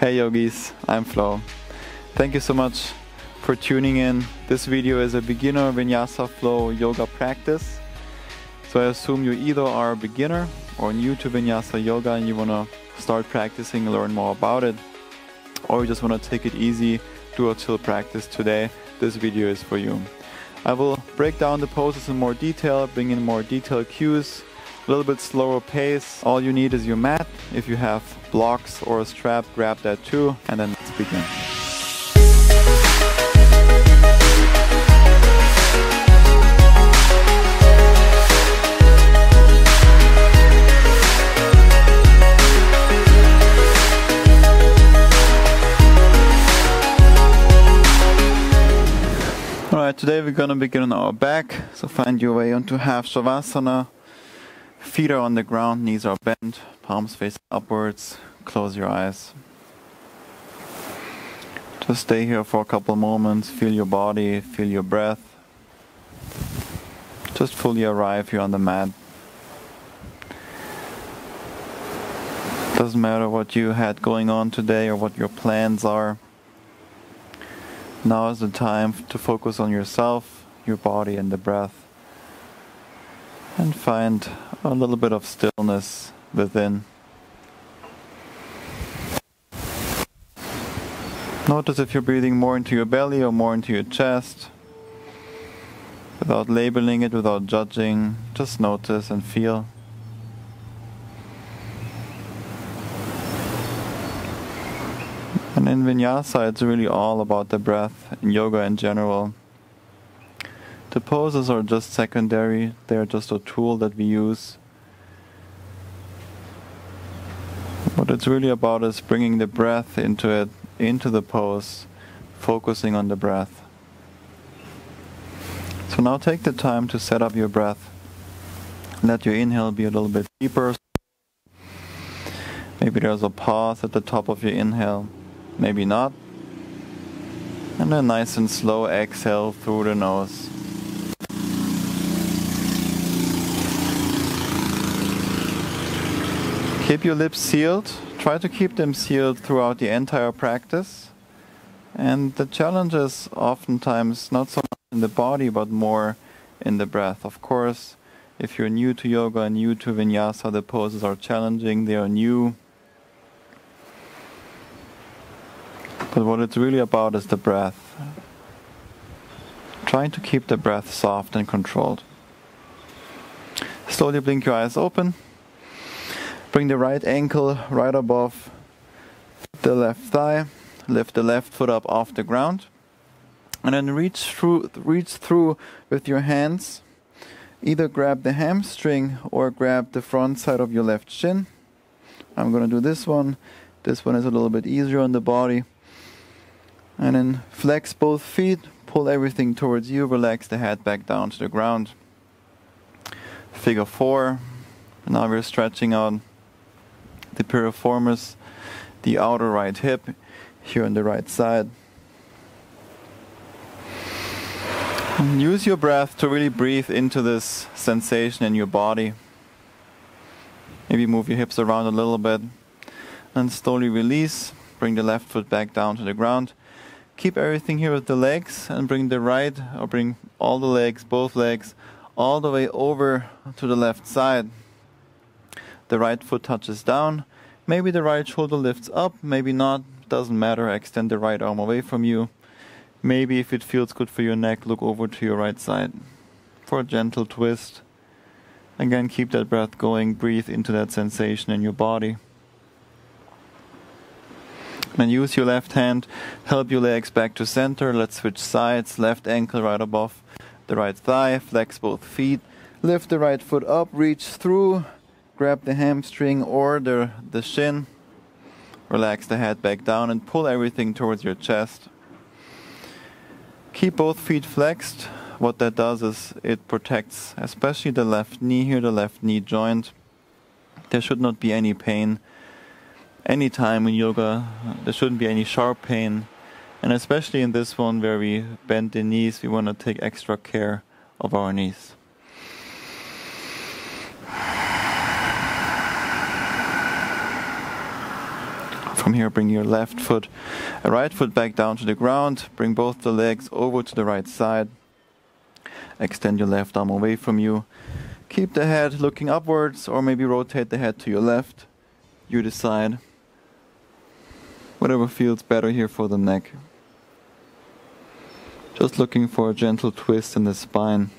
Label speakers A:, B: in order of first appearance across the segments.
A: Hey yogis, I'm Flo. Thank you so much for tuning in. This video is a beginner Vinyasa flow yoga practice. So I assume you either are a beginner or new to Vinyasa yoga and you want to start practicing, learn more about it, or you just want to take it easy, do a chill practice today. This video is for you. I will break down the poses in more detail, bring in more detailed cues, a little bit slower pace. All you need is your mat. If you have blocks or a strap, grab that too, and then let's begin. Alright, today we're gonna begin on our back. So find your way onto half Shavasana. Feet are on the ground, knees are bent, palms face upwards, close your eyes. Just stay here for a couple moments, feel your body, feel your breath. Just fully arrive here on the mat. Doesn't matter what you had going on today or what your plans are. Now is the time to focus on yourself, your body and the breath. And find a little bit of stillness within. Notice if you're breathing more into your belly or more into your chest. Without labeling it, without judging, just notice and feel. And in Vinyasa, it's really all about the breath, in yoga in general. The poses are just secondary, they're just a tool that we use. What it's really about is bringing the breath into it, into the pose, focusing on the breath. So now take the time to set up your breath. Let your inhale be a little bit deeper. Maybe there's a pause at the top of your inhale, maybe not. And then nice and slow exhale through the nose. Keep your lips sealed. Try to keep them sealed throughout the entire practice. And the challenge is oftentimes not so much in the body, but more in the breath. Of course, if you're new to yoga and new to Vinyasa, the poses are challenging, they are new. But what it's really about is the breath. Trying to keep the breath soft and controlled. Slowly blink your eyes open. Bring the right ankle right above the left thigh. Lift the left foot up off the ground. And then reach through with your hands. Either grab the hamstring or grab the front side of your left shin. I'm going to do this one. This one is a little bit easier on the body. And then flex both feet. Pull everything towards you. Relax the head back down to the ground. Figure 4. Now we're stretching out the piriformis, the outer right hip, here on the right side. And use your breath to really breathe into this sensation in your body. Maybe move your hips around a little bit. And slowly release. Bring the left foot back down to the ground. Keep everything here with the legs and bring the right, or bring all the legs, both legs, all the way over to the left side. The right foot touches down. Maybe the right shoulder lifts up, maybe not. Doesn't matter. Extend the right arm away from you. Maybe if it feels good for your neck, look over to your right side for a gentle twist. Again, keep that breath going. Breathe into that sensation in your body. And use your left hand. Help your legs back to center. Let's switch sides. Left ankle right above the right thigh. Flex both feet. Lift the right foot up. Reach through. Grab the hamstring or the shin. Relax the head back down and pull everything towards your chest. Keep both feet flexed. What that does is it protects especially the left knee here, the left knee joint. There should not be any pain. Anytime in yoga, there shouldn't be any sharp pain. And especially in this one where we bend the knees, we want to take extra care of our knees. From here, bring your right foot back down to the ground. Bring both the legs over to the right side. Extend your left arm away from you. Keep the head looking upwards, or maybe rotate the head to your left. You decide. Whatever feels better here for the neck. Just looking for a gentle twist in the spine.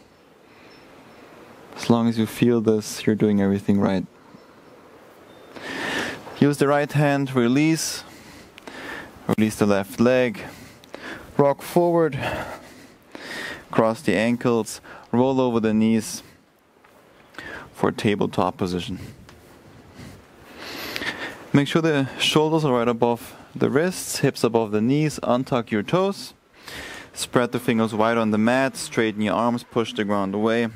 A: As long as you feel this, you're doing everything right. Use the right hand, release the left leg, rock forward, cross the ankles, roll over the knees for tabletop position. Make sure the shoulders are right above the wrists, hips above the knees, untuck your toes, spread the fingers wide on the mat, straighten your arms, push the ground away.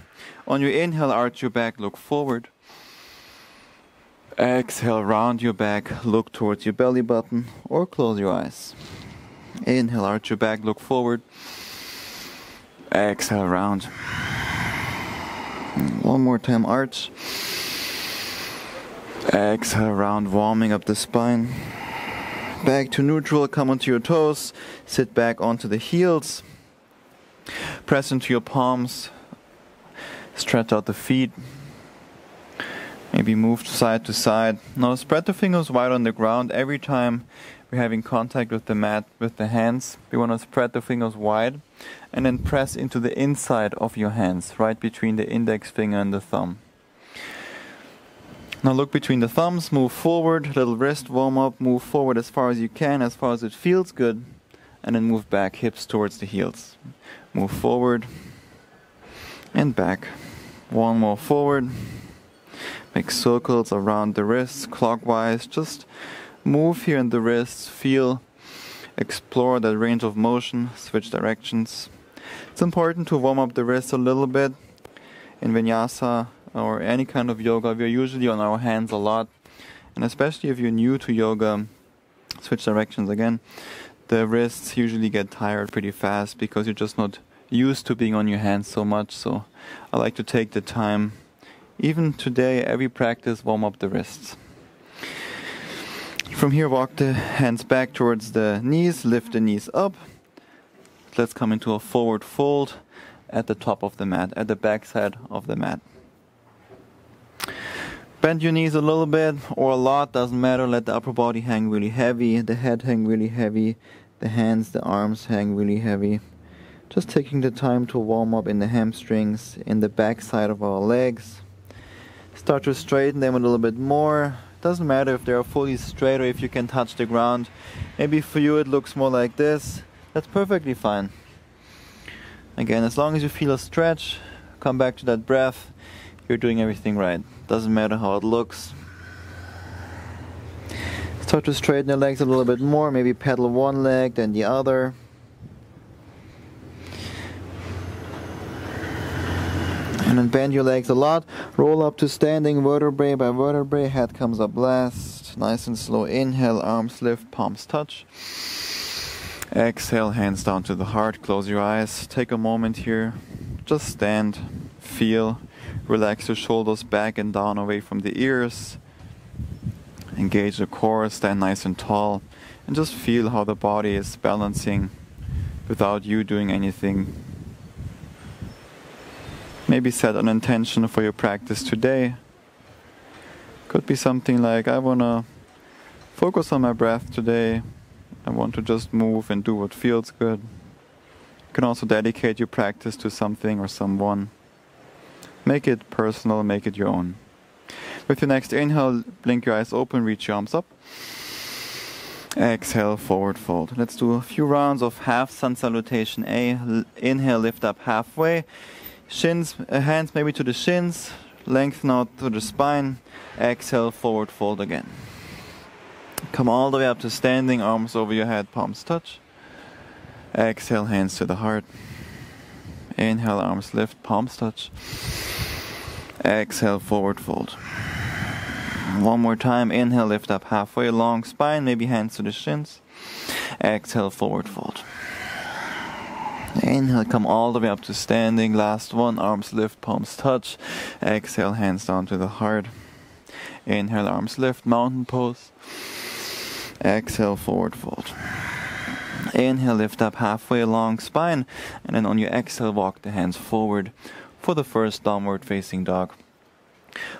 A: On your inhale, arch your back, look forward. Exhale, round your back, look towards your belly button, or close your eyes. Inhale, arch your back, look forward. Exhale, round. One more time, arch. Exhale, round, warming up the spine. Back to neutral, come onto your toes, sit back onto the heels. Press into your palms, stretch out the feet. Maybe move side to side. Now spread the fingers wide on the ground. Every time we're having contact with the mat, with the hands, we want to spread the fingers wide and then press into the inside of your hands, right between the index finger and the thumb. Now look between the thumbs, move forward, little wrist warm up, move forward as far as you can, as far as it feels good, and then move back, hips towards the heels. Move forward and back. One more forward. Make circles around the wrists, clockwise. Just move here in the wrists, feel, explore that range of motion, switch directions. It's important to warm up the wrists a little bit. In Vinyasa or any kind of yoga, we're usually on our hands a lot. And especially if you're new to yoga, switch directions again, the wrists usually get tired pretty fast because you're just not used to being on your hands so much. So I like to take the time. Even today, every practice, warm up the wrists. From here, walk the hands back towards the knees, lift the knees up. Let's come into a forward fold at the top of the mat, at the back side of the mat. Bend your knees a little bit or a lot, doesn't matter. Let the upper body hang really heavy, the head hang really heavy, the hands, the arms hang really heavy. Just taking the time to warm up in the hamstrings, in the back side of our legs. Start to straighten them a little bit more. Doesn't matter if they're fully straight or if you can touch the ground. Maybe for you it looks more like this. That's perfectly fine. Again, as long as you feel a stretch, come back to that breath, you're doing everything right. Doesn't matter how it looks. Start to straighten the legs a little bit more. Maybe pedal one leg, then the other. And then bend your legs a lot. Roll up to standing, vertebrae by vertebrae. Head comes up last. Nice and slow. Inhale, arms lift, palms touch. Exhale, hands down to the heart. Close your eyes. Take a moment here. Just stand, feel. Relax your shoulders back and down away from the ears. Engage the core. Stand nice and tall. And just feel how the body is balancing without you doing anything. Maybe set an intention for your practice today. Could be something like, I want to focus on my breath today. I want to just move and do what feels good. You can also dedicate your practice to something or someone. Make it personal, make it your own. With your next inhale, blink your eyes open, reach your arms up. Exhale, forward fold. Let's do a few rounds of half sun salutation A. Inhale, lift up halfway. Shins, hands maybe to the shins, lengthen out to the spine. Exhale, forward fold again. Come all the way up to standing, arms over your head, palms touch. Exhale, hands to the heart. Inhale, arms lift, palms touch. Exhale, forward fold. One more time, inhale, lift up halfway, long spine, maybe hands to the shins. Exhale, forward fold. Inhale, come all the way up to standing. Last one, arms lift, palms touch. Exhale, hands down to the heart. Inhale, arms lift, mountain pose. Exhale, forward fold. Inhale, lift up halfway along spine, and then on your exhale, walk the hands forward for the first downward facing dog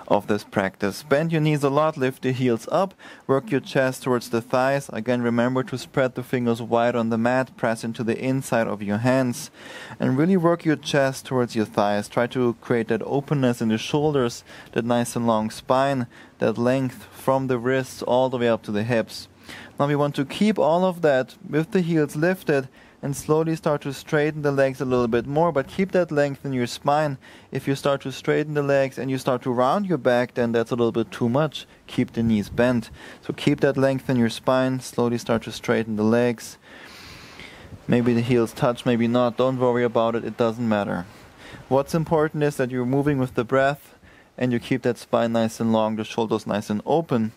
A: of this practice. Bend your knees a lot, lift the heels up, work your chest towards the thighs. Again, remember to spread the fingers wide on the mat, press into the inside of your hands, and really work your chest towards your thighs. Try to create that openness in the shoulders, that nice and long spine, that length from the wrists all the way up to the hips. Now we want to keep all of that with the heels lifted and slowly start to straighten the legs a little bit more, but keep that length in your spine. If you start to straighten the legs and you start to round your back, then that's a little bit too much. Keep the knees bent. So keep that length in your spine, slowly start to straighten the legs. Maybe the heels touch, maybe not. Don't worry about it, it doesn't matter. What's important is that you're moving with the breath and you keep that spine nice and long, the shoulders nice and open.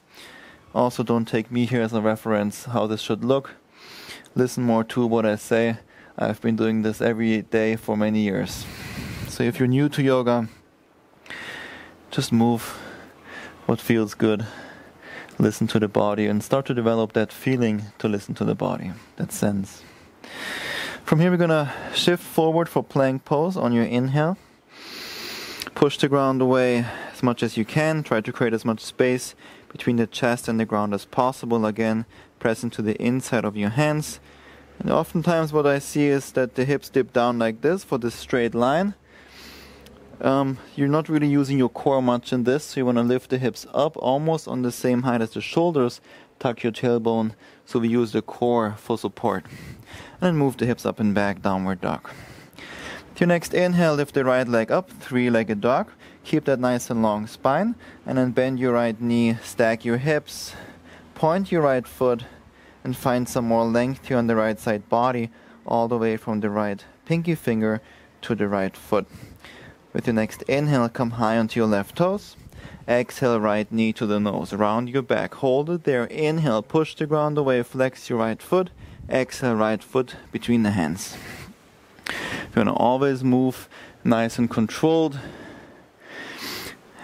A: Also, don't take me here as a reference how this should look. Listen more to what I say. I've been doing this every day for many years. So if you're new to yoga, just move what feels good. Listen to the body and start to develop that feeling to listen to the body, that sense. From here we're going to shift forward for plank pose on your inhale. Push the ground away as much as you can. Try to create as much space between the chest and the ground as possible. Again, press into the inside of your hands. And oftentimes what I see is that the hips dip down like this for this straight line. You're not really using your core much in this, so you want to lift the hips up almost on the same height as the shoulders. Tuck your tailbone, so we use the core for support. And then move the hips up and back, downward dog. With your next inhale, lift the right leg up, three-legged dog. Keep that nice and long spine, and then bend your right knee, stack your hips, point your right foot, and find some more length here on the right side body, all the way from the right pinky finger to the right foot. With your next inhale, come high onto your left toes. Exhale, right knee to the nose, round your back, hold it there. Inhale, push the ground away, flex your right foot. Exhale, right foot between the hands. You're going to always move nice and controlled.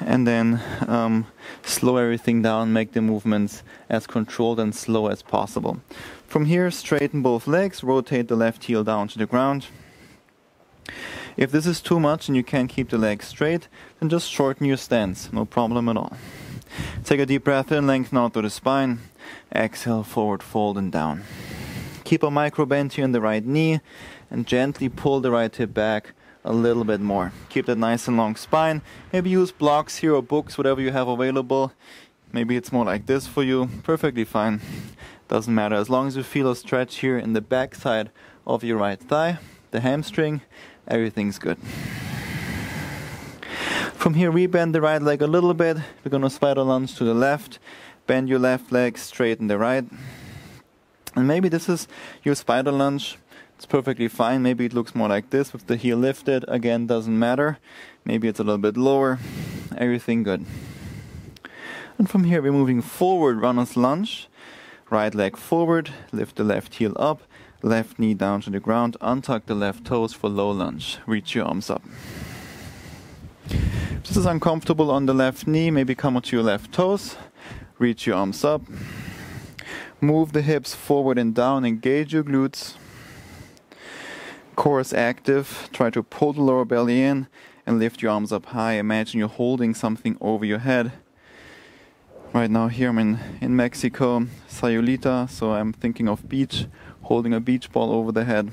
A: And then slow everything down, make the movements as controlled and slow as possible. From here, straighten both legs, rotate the left heel down to the ground. If this is too much and you can't keep the legs straight, then just shorten your stance, no problem at all. Take a deep breath in, lengthen out to the spine. Exhale, forward fold and down. Keep a micro bend here in the right knee and gently pull the right hip back a little bit more. Keep that nice and long spine. Maybe use blocks here or books, whatever you have available. Maybe it's more like this for you. Perfectly fine. Doesn't matter. As long as you feel a stretch here in the back side of your right thigh, the hamstring, everything's good. From here, rebend the right leg a little bit. We're going to spider lunge to the left. Bend your left leg, straighten the right. And maybe this is your spider lunge. It's perfectly fine. Maybe it looks more like this with the heel lifted. Again, doesn't matter. Maybe it's a little bit lower. Everything good. And from here, we're moving forward, runner's lunge. Right leg forward, lift the left heel up, left knee down to the ground, untuck the left toes for low lunge. Reach your arms up. If this is uncomfortable on the left knee, maybe come onto your left toes. Reach your arms up. Move the hips forward and down, engage your glutes. Core is active. Try to pull the lower belly in and lift your arms up high. Imagine you're holding something over your head. Right now here I'm in Mexico, Sayulita, so I'm thinking of beach, holding a beach ball over the head.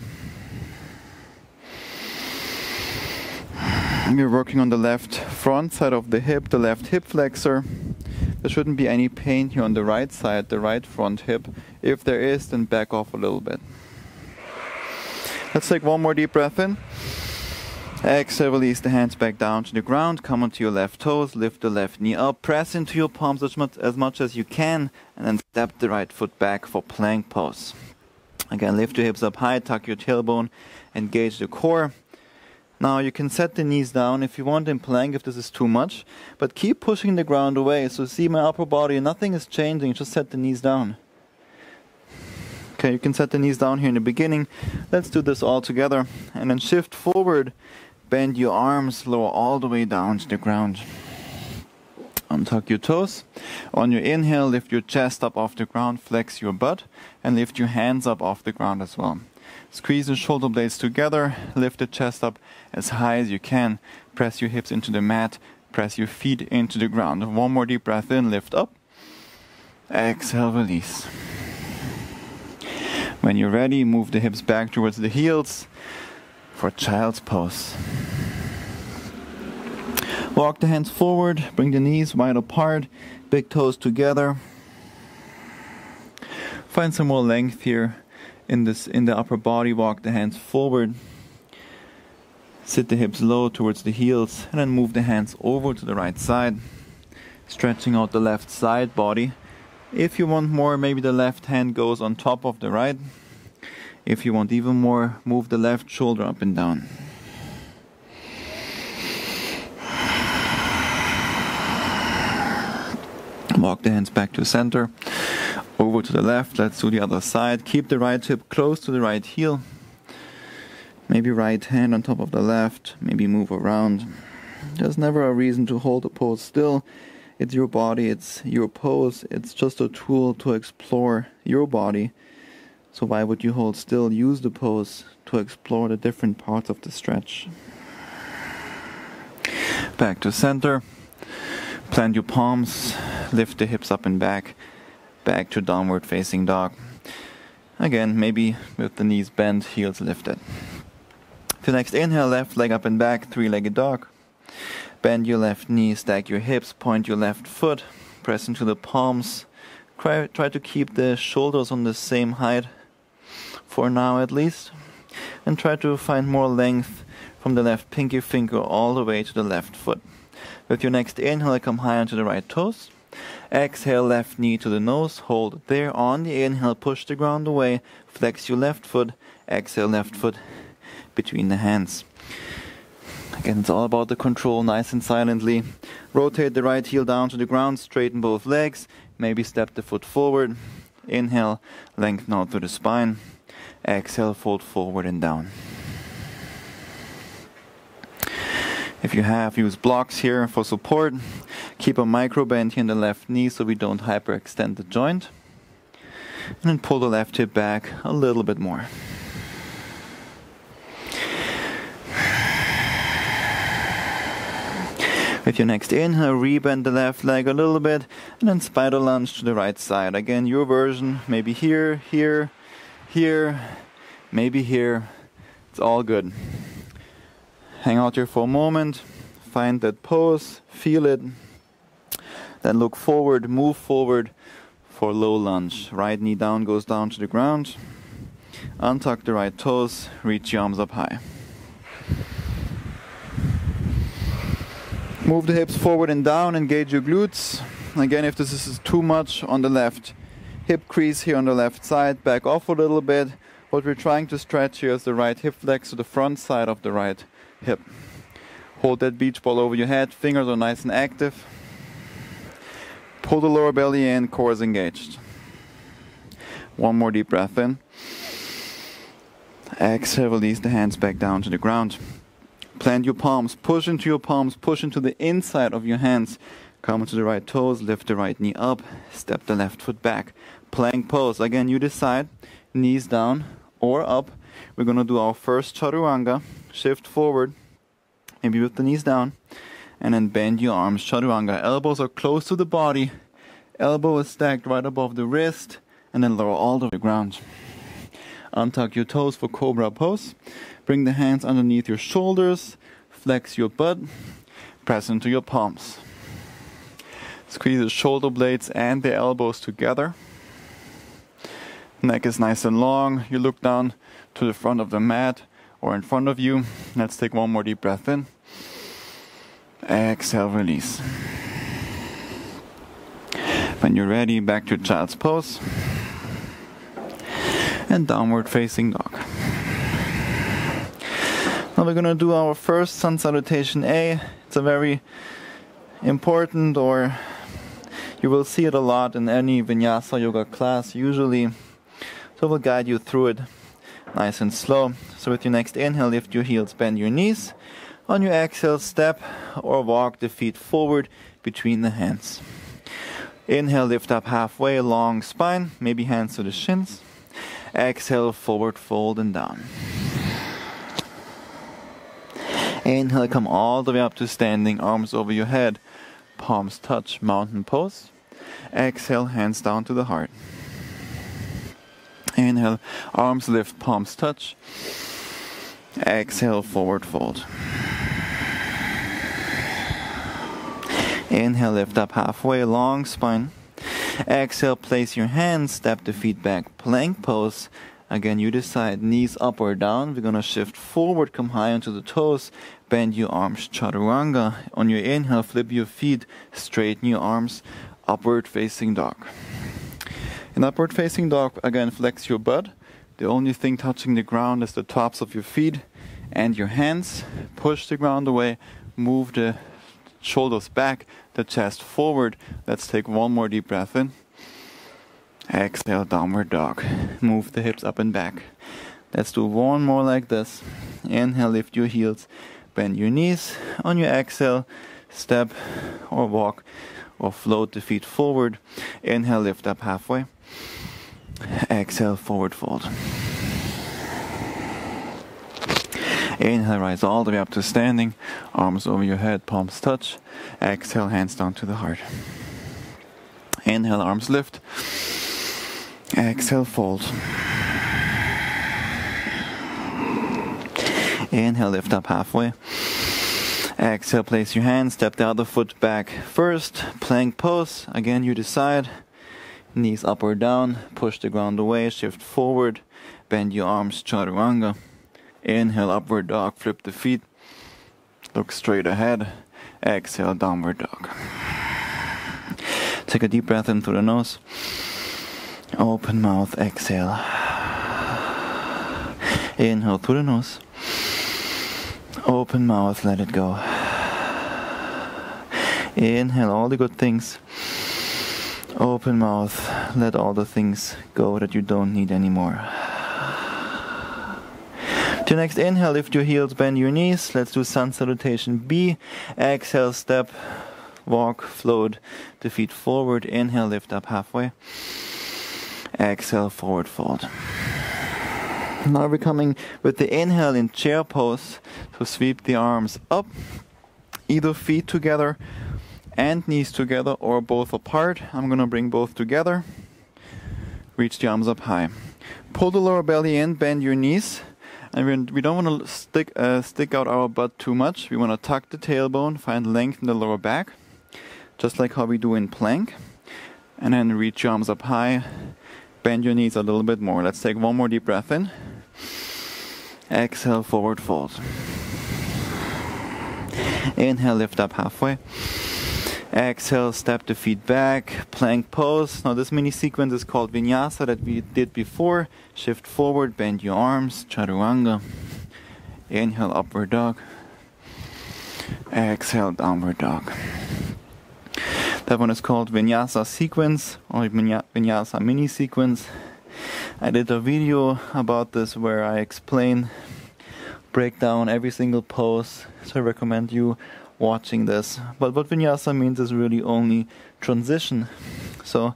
A: We're working on the left front side of the hip, the left hip flexor. There shouldn't be any pain here on the right side, the right front hip. If there is, then back off a little bit. Let's take one more deep breath in. Exhale, release the hands back down to the ground. Come onto your left toes, lift the left knee up, press into your palms as much as you can, and then step the right foot back for plank pose. Again, lift your hips up high, tuck your tailbone, engage the core. Now you can set the knees down if you want in plank, if this is too much, but keep pushing the ground away. So see my upper body, nothing is changing, just set the knees down. Okay, you can set the knees down here in the beginning. Let's do this all together. And then shift forward, bend your arms, lower all the way down to the ground. Untuck your toes. On your inhale, lift your chest up off the ground, flex your butt, and lift your hands up off the ground as well. Squeeze the shoulder blades together, lift the chest up as high as you can, press your hips into the mat, press your feet into the ground. One more deep breath in, lift up, exhale, release. When you're ready, move the hips back towards the heels for child's pose. Walk the hands forward, bring the knees wide apart, big toes together. Find some more length here in the upper body. Walk the hands forward. Sit the hips low towards the heels, and then move the hands over to the right side, stretching out the left side body. If you want more, maybe the left hand goes on top of the right. If you want even more, move the left shoulder up and down. Walk the hands back to center, over to the left. Let's do the other side. Keep the right hip close to the right heel. Maybe right hand on top of the left. Maybe move around. There's never a reason to hold the pose still. It's your body, it's your pose. It's just a tool to explore your body. So why would you hold still? Use the pose to explore the different parts of the stretch. Back to center. Plant your palms. Lift the hips up and back. Back to downward facing dog. Again, maybe with the knees bent, heels lifted. For the next inhale, left leg up and back, three-legged dog. Bend your left knee, stack your hips, point your left foot, press into the palms. Try to keep the shoulders on the same height, for now at least. And try to find more length from the left pinky finger all the way to the left foot. With your next inhale, come high onto the right toes. Exhale, left knee to the nose, hold there. On the inhale, push the ground away, flex your left foot. Exhale, left foot between the hands. Again, it's all about the control, nice and silently. Rotate the right heel down to the ground, straighten both legs. Maybe step the foot forward. Inhale, lengthen out through the spine. Exhale, fold forward and down. If you have, use blocks here for support. Keep a micro bend here in the left knee so we don't hyperextend the joint. And then pull the left hip back a little bit more. With your next inhale, rebend the left leg a little bit, and then spider lunge to the right side. Again, your version, maybe here, here, here, maybe here. It's all good. Hang out here for a moment, find that pose, feel it, then look forward, move forward for low lunge. Right knee down goes down to the ground. Untuck the right toes, reach your arms up high. Move the hips forward and down, engage your glutes. Again, if this is too much on the left hip crease here on the left side, back off a little bit. What we're trying to stretch here is the right hip flex to the front side of the right hip. Hold that beach ball over your head, fingers are nice and active. Pull the lower belly in, core is engaged. One more deep breath in. Exhale, release the hands back down to the ground. Plant your palms, push into your palms, push into the inside of your hands. Come to the right toes, lift the right knee up, step the left foot back. Plank pose. Again, you decide, knees down or up. We're going to do our first chaturanga. Shift forward, maybe with the knees down, and then bend your arms, chaturanga. Elbows are close to the body, elbow is stacked right above the wrist, and then lower all the way to the ground. Untuck your toes for cobra pose. Bring the hands underneath your shoulders, flex your butt, press into your palms. Squeeze the shoulder blades and the elbows together. Neck is nice and long. You look down to the front of the mat or in front of you. Let's take one more deep breath in. Exhale, release. When you're ready, back to child's pose. And downward facing dog. Now we're going to do our first sun salutation A. It's a very important, or you will see it a lot in any Vinyasa yoga class usually. So we'll guide you through it nice and slow. So with your next inhale, lift your heels, bend your knees. On your exhale, step or walk the feet forward between the hands. Inhale, lift up halfway, long spine, maybe hands to the shins. Exhale, forward fold and down. Inhale, come all the way up to standing, arms over your head, palms touch, mountain pose. Exhale, hands down to the heart. Inhale, arms lift, palms touch. Exhale, forward fold. Inhale, lift up halfway, long spine. Exhale, place your hands, step the feet back, plank pose. Again, you decide, knees up or down. We're going to shift forward, come high onto the toes, bend your arms, chaturanga. On your inhale, flip your feet, straighten your arms, upward facing dog. In upward facing dog, again, flex your butt. The only thing touching the ground is the tops of your feet and your hands. Push the ground away, move the shoulders back, the chest forward. Let's take one more deep breath in. Exhale, downward dog. Move the hips up and back. Let's do one more like this. Inhale, lift your heels, bend your knees. On your exhale, step or walk or float the feet forward. Inhale, lift up halfway. Exhale, forward fold. Inhale, rise all the way up to standing. Arms over your head, palms touch. Exhale, hands down to the heart. Inhale, arms lift. Exhale, fold. Inhale, lift up halfway. Exhale, place your hands, step the other foot back first. Plank pose. Again, you decide. Knees up or down. Push the ground away. Shift forward. Bend your arms, chaturanga. Inhale, upward dog, flip the feet, look straight ahead. Exhale, downward dog. Take a deep breath in through the nose. Open mouth, exhale. Inhale through the nose. Open mouth, let it go. Inhale all the good things. Open mouth, let all the things go that you don't need anymore. To next inhale, lift your heels, bend your knees. Let's do sun salutation B. Exhale, step, walk, float the feet forward. Inhale, lift up halfway. Exhale, forward fold. Now we're coming with the inhale in chair pose to sweep the arms up. Either feet together and knees together or both apart. I'm going to bring both together. Reach the arms up high. Pull the lower belly in, bend your knees. And we don't want to stick out our butt too much. We want to tuck the tailbone, find length in the lower back, just like how we do in plank. And then reach your arms up high, bend your knees a little bit more. Let's take one more deep breath in. Exhale, forward fold. Inhale, lift up halfway. Exhale, step the feet back, plank pose. Now this mini sequence is called Vinyasa that we did before. Shift forward, bend your arms, chaturanga. Inhale, upward dog. Exhale, downward dog. That one is called Vinyasa sequence or Vinyasa mini sequence. I did a video about this where I break down every single pose. So I recommend you watching this. But what Vinyasa means is really only transition. So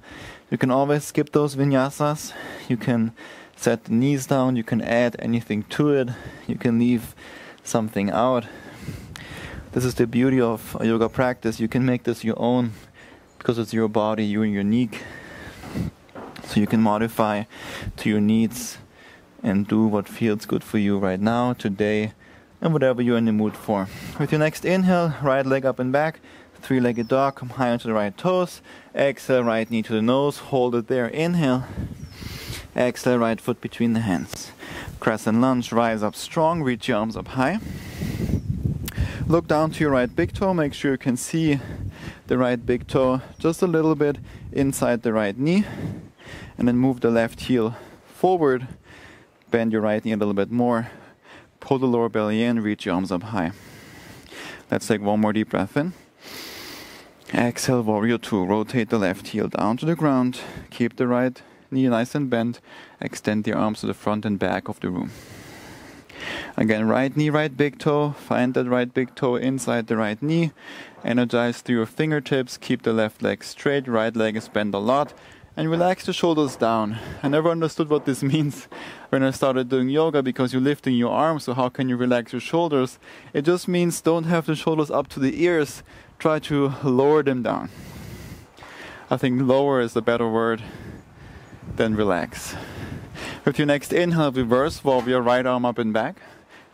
A: you can always skip those Vinyasas. You can set the knees down. You can add anything to it. You can leave something out. This is the beauty of a yoga practice. You can make this your own because it's your body. You're unique. So you can modify to your needs and do what feels good for you right now, today, and whatever you're in the mood for. With your next inhale, right leg up and back, three-legged dog, come high onto the right toes. Exhale, right knee to the nose, hold it there, inhale. Exhale, right foot between the hands. Crescent lunge, rise up strong, reach your arms up high. Look down to your right big toe, make sure you can see the right big toe just a little bit inside the right knee. And then move the left heel forward, bend your right knee a little bit more. Pull the lower belly in, reach your arms up high. Let's take one more deep breath in. Exhale, warrior two. Rotate the left heel down to the ground. Keep the right knee nice and bent. Extend the arms to the front and back of the room. Again, right knee, right big toe. Find that right big toe inside the right knee. Energize through your fingertips. Keep the left leg straight. Right leg is bent a lot. And relax the shoulders down. I never understood what this means when I started doing yoga, because you're lifting your arms, so how can you relax your shoulders? It just means don't have the shoulders up to the ears. Try to lower them down. I think lower is a better word than relax. With your next inhale, reverse, wobble your right arm up and back.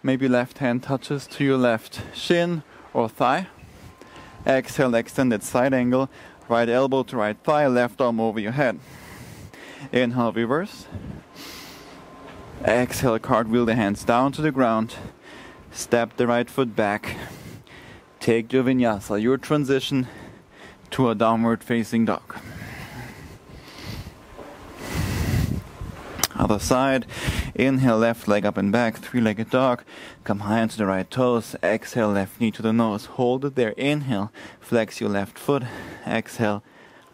A: Maybe left hand touches to your left shin or thigh. Exhale, extended side angle. Right elbow to right thigh, left arm over your head. Inhale, reverse. Exhale, cartwheel the hands down to the ground. Step the right foot back. Take your vinyasa, your transition to a downward facing dog. Other side. Inhale, left leg up and back, three-legged dog. Come high onto the right toes. Exhale, left knee to the nose. Hold it there. Inhale, flex your left foot. Exhale,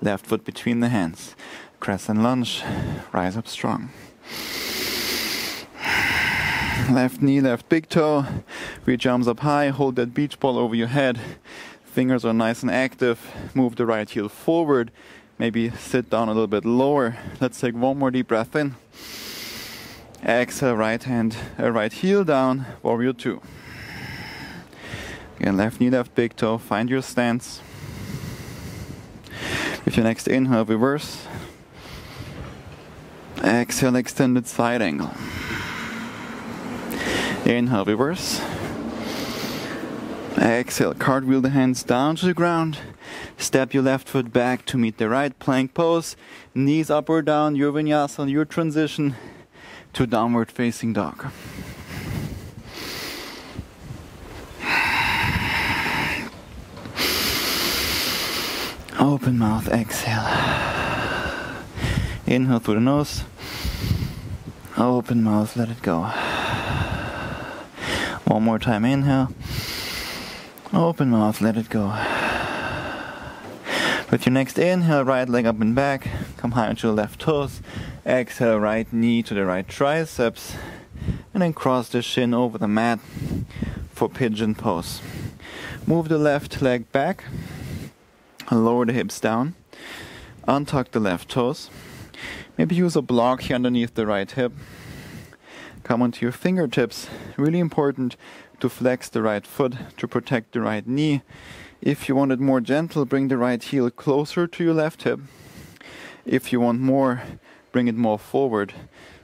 A: left foot between the hands. Crescent lunge. Rise up strong. Left knee, left big toe. Reach arms up high. Hold that beach ball over your head. Fingers are nice and active. Move the right heel forward. Maybe sit down a little bit lower. Let's take one more deep breath in. Exhale, right heel down, warrior two. Again, left knee, left big toe, find your stance. With your next inhale, reverse. Exhale, extended side angle. Inhale, reverse. Exhale, cartwheel the hands down to the ground. Step your left foot back to meet the right, plank pose. Knees up or down, your vinyasa, your transition to downward facing dog. Open mouth, exhale. Inhale through the nose. Open mouth, let it go. One more time, inhale. Open mouth, let it go. With your next inhale, right leg up and back. Come high onto your left toes. Exhale, right knee to the right triceps. And then cross the shin over the mat for pigeon pose. Move the left leg back. Lower the hips down. Untuck the left toes. Maybe use a block here underneath the right hip. Come onto your fingertips. Really important to flex the right foot to protect the right knee. If you want it more gentle, bring the right heel closer to your left hip. If you want more, bring it more forward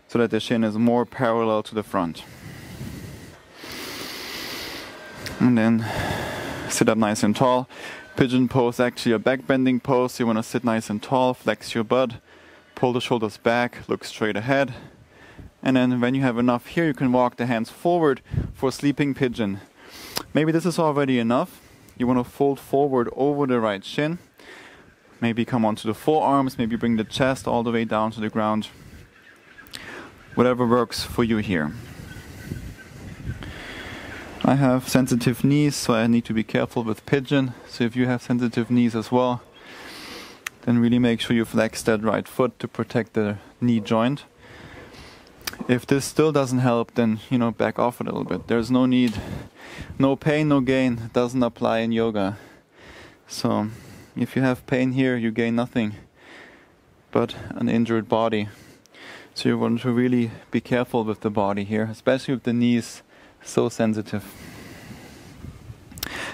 A: so that the shin is more parallel to the front. And then sit up nice and tall. Pigeon pose, actually a back bending pose. You want to sit nice and tall, flex your butt, pull the shoulders back, look straight ahead. And then when you have enough here, you can walk the hands forward for sleeping pigeon. Maybe this is already enough. You want to fold forward over the right shin. Maybe come onto the forearms, maybe bring the chest all the way down to the ground. Whatever works for you here. I have sensitive knees, so I need to be careful with pigeon. So if you have sensitive knees as well, then really make sure you flex that right foot to protect the knee joint. If this still doesn't help, then, back off a little bit. There's no need. No pain, no gain. It doesn't apply in yoga. So, if you have pain here, you gain nothing but an injured body. So you want to really be careful with the body here, especially with the knees, so sensitive.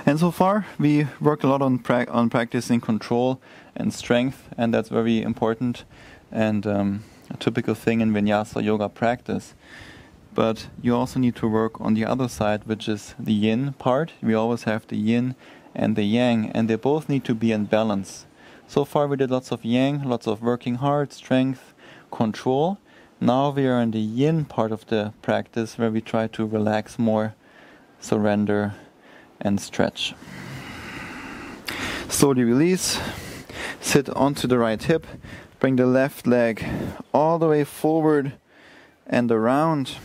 A: And so far, we worked a lot on practicing control and strength, and that's very important and a typical thing in Vinyasa yoga practice. But you also need to work on the other side, which is the yin part. We always have the yin and the yang, and they both need to be in balance. So far we did lots of yang, lots of working hard, strength, control. Now we are in the yin part of the practice, where we try to relax more, surrender and stretch. Slowly release, sit onto the right hip, bring the left leg all the way forward and around,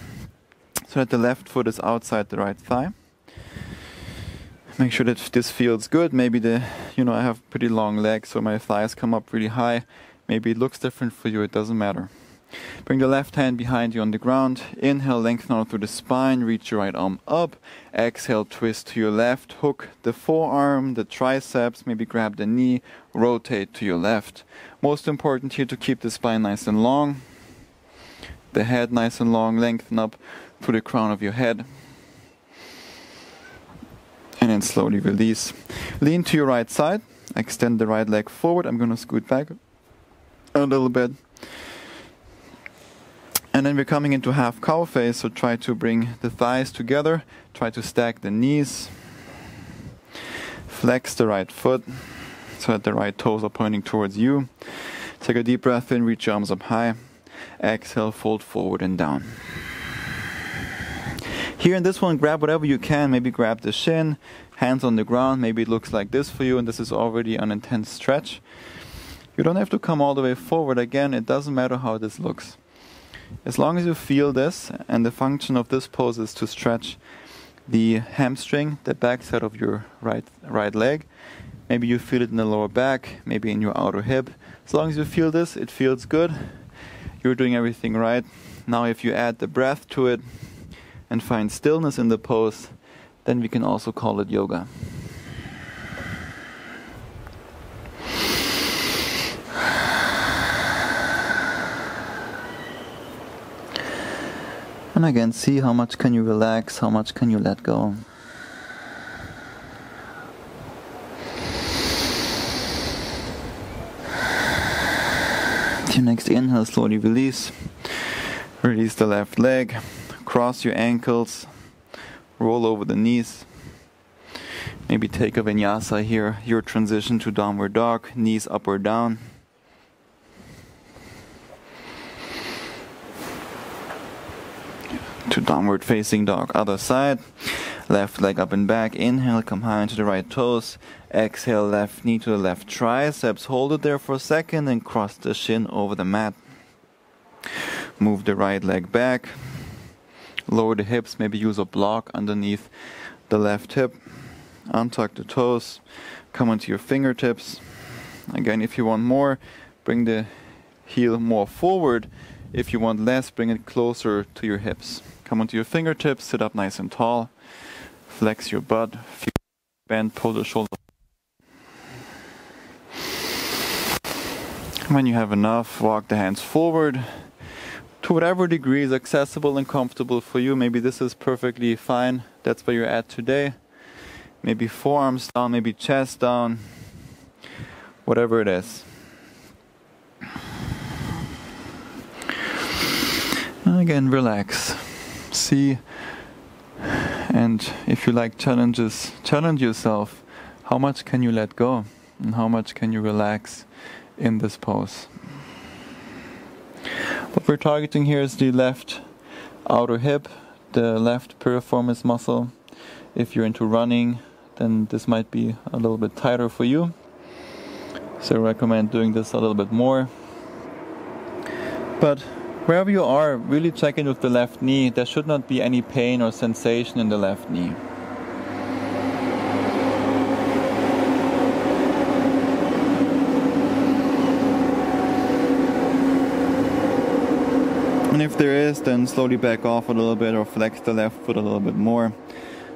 A: so that the left foot is outside the right thigh. Make sure that this feels good. Maybe I have pretty long legs, so my thighs come up really high. Maybe it looks different for you, it doesn't matter. Bring the left hand behind you on the ground. Inhale, lengthen out through the spine, reach your right arm up. Exhale, twist to your left, hook the forearm, the triceps, maybe grab the knee, rotate to your left. Most important here to keep the spine nice and long. The head nice and long, lengthen up through the crown of your head. And then slowly release. Lean to your right side, extend the right leg forward. I'm going to scoot back a little bit. And then we're coming into half cow phase, so try to bring the thighs together, try to stack the knees, flex the right foot so that the right toes are pointing towards you. Take a deep breath in, reach your arms up high, exhale, fold forward and down. Here in this one, grab whatever you can, maybe grab the shin, hands on the ground, maybe it looks like this for you and this is already an intense stretch. You don't have to come all the way forward, again, it doesn't matter how this looks. As long as you feel this, and the function of this pose is to stretch the hamstring, the backside of your right leg. Maybe you feel it in the lower back, maybe in your outer hip. As long as you feel this, it feels good. You're doing everything right. Now if you add the breath to it and find stillness in the pose, then we can also call it yoga. And again, see how much can you relax, how much can you let go. Your next inhale, slowly release. Release the left leg, cross your ankles, roll over the knees. Maybe take a vinyasa here, your transition to downward dog, knees up or down. To downward facing dog, other side. Left leg up and back. Inhale, come high into the right toes. Exhale, left knee to the left triceps. Hold it there for a second and cross the shin over the mat. Move the right leg back. Lower the hips, maybe use a block underneath the left hip. Untuck the toes. Come onto your fingertips. Again, if you want more, bring the heel more forward. If you want less, bring it closer to your hips. Come onto your fingertips, sit up nice and tall. Flex your butt, bend, pull the shoulder. When you have enough, walk the hands forward to whatever degree is accessible and comfortable for you. Maybe this is perfectly fine. That's where you're at today. Maybe forearms down, maybe chest down. Whatever it is. And again, relax. See, and if you like challenges, challenge yourself. How much can you let go? And how much can you relax in this pose? What we're targeting here is the left outer hip, the left piriformis muscle. If you're into running, then this might be a little bit tighter for you. So I recommend doing this a little bit more. But wherever you are, really check in with the left knee. There should not be any pain or sensation in the left knee. And if there is, then slowly back off a little bit or flex the left foot a little bit more.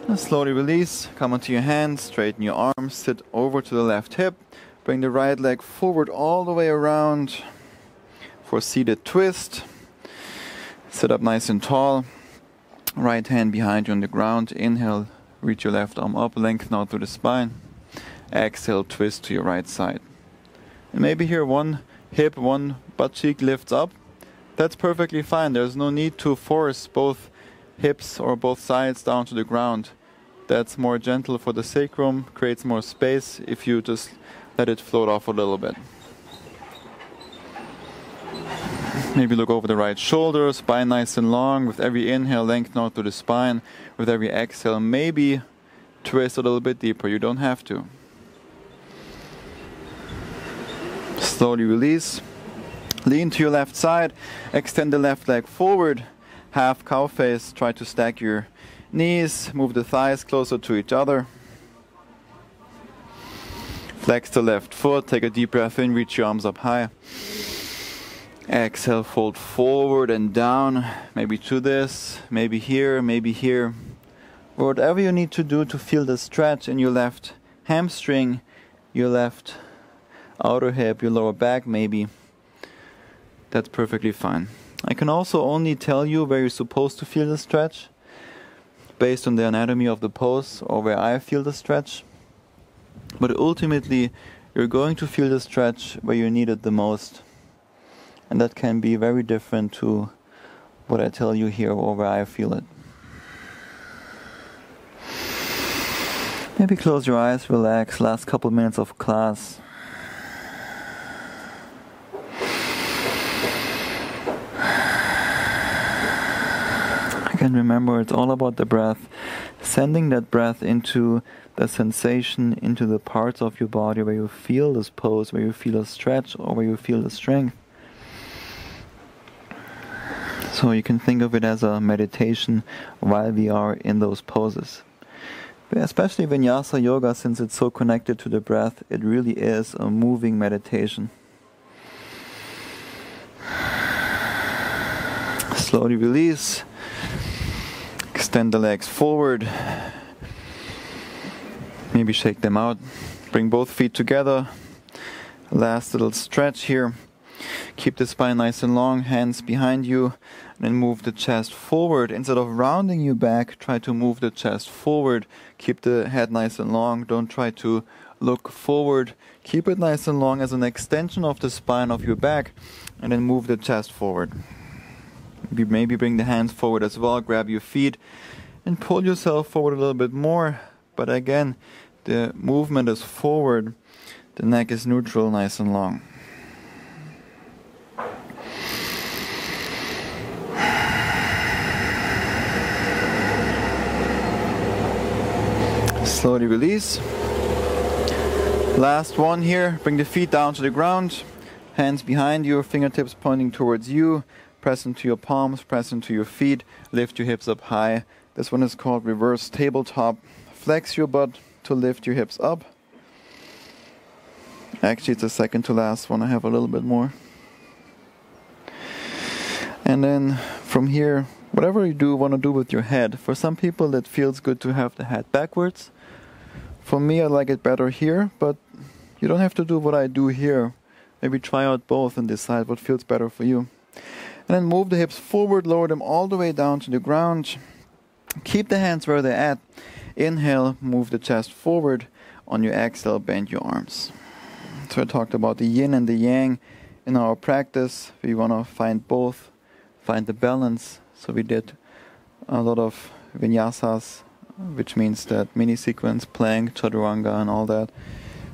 A: And slowly release, come onto your hands, straighten your arms, sit over to the left hip. Bring the right leg forward all the way around for seated twist. Sit up nice and tall. Right hand behind you on the ground. Inhale, reach your left arm up, lengthen out through the spine. Exhale, twist to your right side. And maybe here one hip, one butt cheek lifts up. That's perfectly fine. There's no need to force both hips or both sides down to the ground. That's more gentle for the sacrum, creates more space if you just let it float off a little bit. Maybe look over the right shoulder, spine nice and long. With every inhale, lengthen out through the spine. With every exhale, maybe twist a little bit deeper. You don't have to. Slowly release. Lean to your left side. Extend the left leg forward. Half cow face. Try to stack your knees. Move the thighs closer to each other. Flex the left foot. Take a deep breath in. Reach your arms up high. Exhale, fold forward and down, maybe to this, maybe here, or whatever you need to do to feel the stretch in your left hamstring, your left outer hip, your lower back maybe. That's perfectly fine. I can also only tell you where you're supposed to feel the stretch based on the anatomy of the pose or where I feel the stretch. But ultimately, you're going to feel the stretch where you need it the most. And that can be very different to what I tell you here or where I feel it. Maybe close your eyes, relax, last couple minutes of class. Again, remember, it's all about the breath. Sending that breath into the sensation, into the parts of your body where you feel this pose, where you feel a stretch or where you feel the strength. So you can think of it as a meditation while we are in those poses. Especially Vinyasa yoga, since it's so connected to the breath, it really is a moving meditation. Slowly release. Extend the legs forward. Maybe shake them out. Bring both feet together. Last little stretch here. Keep the spine nice and long, hands behind you, and then move the chest forward. Instead of rounding you back, try to move the chest forward. Keep the head nice and long. Don't try to look forward. Keep it nice and long as an extension of the spine of your back, and then move the chest forward. Maybe bring the hands forward as well. Grab your feet and pull yourself forward a little bit more. But again, the movement is forward. The neck is neutral, nice and long. Slowly release. Last one here. Bring the feet down to the ground. Hands behind you, fingertips pointing towards you. Press into your palms, press into your feet. Lift your hips up high. This one is called reverse tabletop. Flex your butt to lift your hips up. Actually, it's the second to last one. I have a little bit more. And then from here, whatever you want to do with your head. For some people, it feels good to have the head backwards. For me, I like it better here, but you don't have to do what I do here. Maybe try out both and decide what feels better for you. And then move the hips forward, lower them all the way down to the ground. Keep the hands where they're at. Inhale, move the chest forward. On your exhale, bend your arms. So I talked about the yin and the yang in our practice. We want to find both, find the balance. So we did a lot of vinyasas, which means that mini sequence, plank, chaturanga and all that.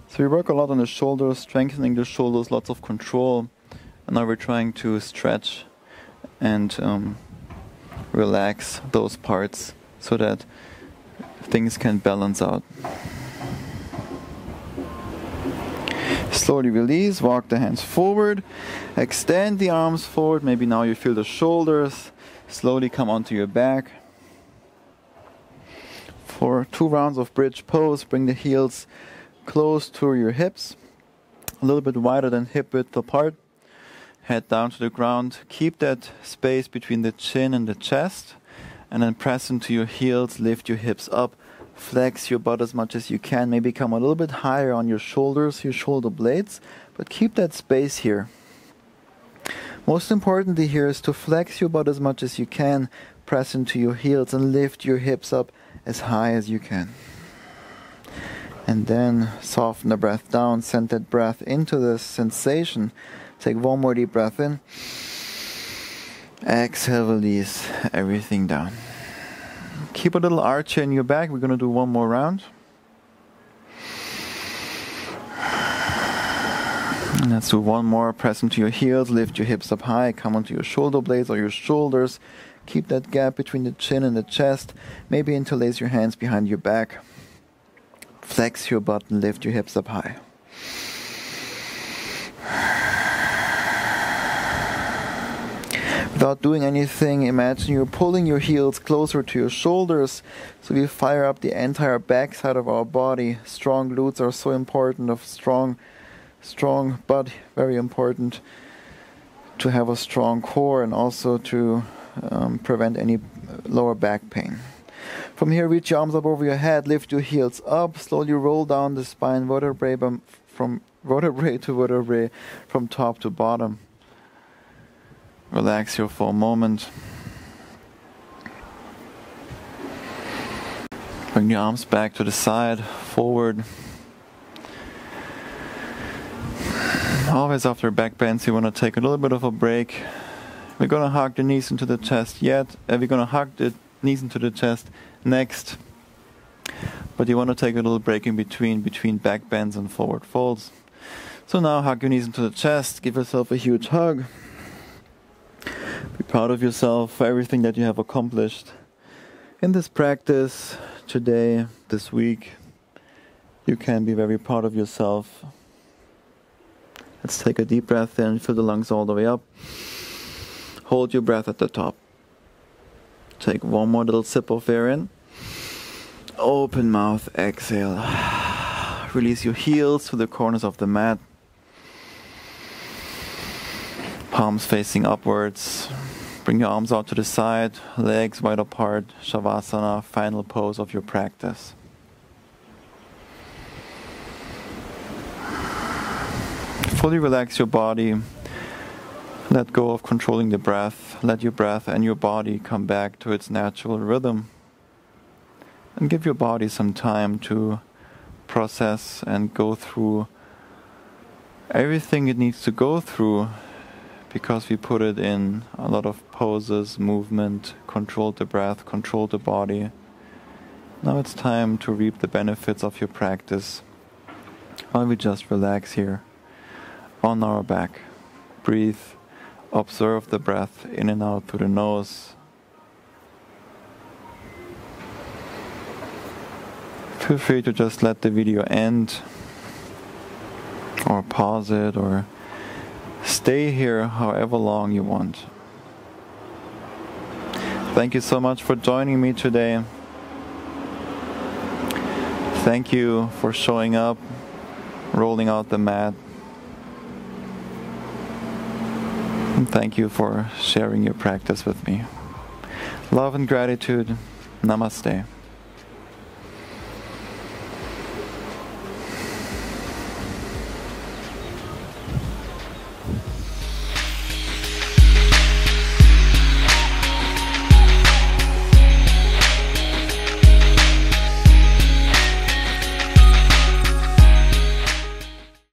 A: So we work a lot on the shoulders, strengthening the shoulders, lots of control. And now we're trying to stretch and relax those parts so that things can balance out. Slowly release, walk the hands forward, extend the arms forward. Maybe now you feel the shoulders. Slowly come onto your back. For 2 rounds of bridge pose, bring the heels close to your hips, a little bit wider than hip width apart. Head down to the ground. Keep that space between the chin and the chest, and then press into your heels, lift your hips up, flex your butt as much as you can. Maybe come a little bit higher on your shoulders, your shoulder blades, but keep that space here. Most importantly here is to flex your butt as much as you can, press into your heels and lift your hips up as high as you can. And then soften the breath down, send that breath into this sensation. Take one more deep breath in. Exhale, release everything down. Keep a little arch in your back. We're going to do one more round. And let's do one more. Press into your heels, lift your hips up high, come onto your shoulder blades or your shoulders. Keep that gap between the chin and the chest. Maybe interlace your hands behind your back. Flex your butt and lift your hips up high. Without doing anything, imagine you're pulling your heels closer to your shoulders, so we fire up the entire back side of our body. Strong glutes are so important, of strong butt, very important. to have a strong core and also to prevent any lower back pain. From here, reach your arms up over your head, lift your heels up, slowly roll down the spine vertebrae from vertebrae to vertebrae, from top to bottom. Relax here for a moment. Bring your arms back to the side, forward. Always after back bends, you want to take a little bit of a break. We're going to hug the knees into the chest yet. We're going to hug the knees into the chest next. But you want to take a little break in between back bends and forward folds. So now hug your knees into the chest. Give yourself a huge hug. Be proud of yourself for everything that you have accomplished in this practice today, this week. You can be very proud of yourself. Let's take a deep breath in, fill the lungs all the way up. Hold your breath at the top. Take one more little sip of air in. Open mouth, exhale. Release your heels to the corners of the mat. Palms facing upwards. Bring your arms out to the side, legs wide apart. Shavasana, final pose of your practice. Fully relax your body. Let go of controlling the breath. Let your breath and your body come back to its natural rhythm. And give your body some time to process and go through everything it needs to go through, because we put it in a lot of poses, movement, control the breath, control the body. Now it's time to reap the benefits of your practice while we just relax here on our back. Breathe, observe the breath in and out through the nose. Feel free to just let the video end, or pause it, or stay here however long you want. Thank you so much for joining me today. Thank you for showing up, rolling out the mat. And thank you for sharing your practice with me. Love and gratitude. Namaste.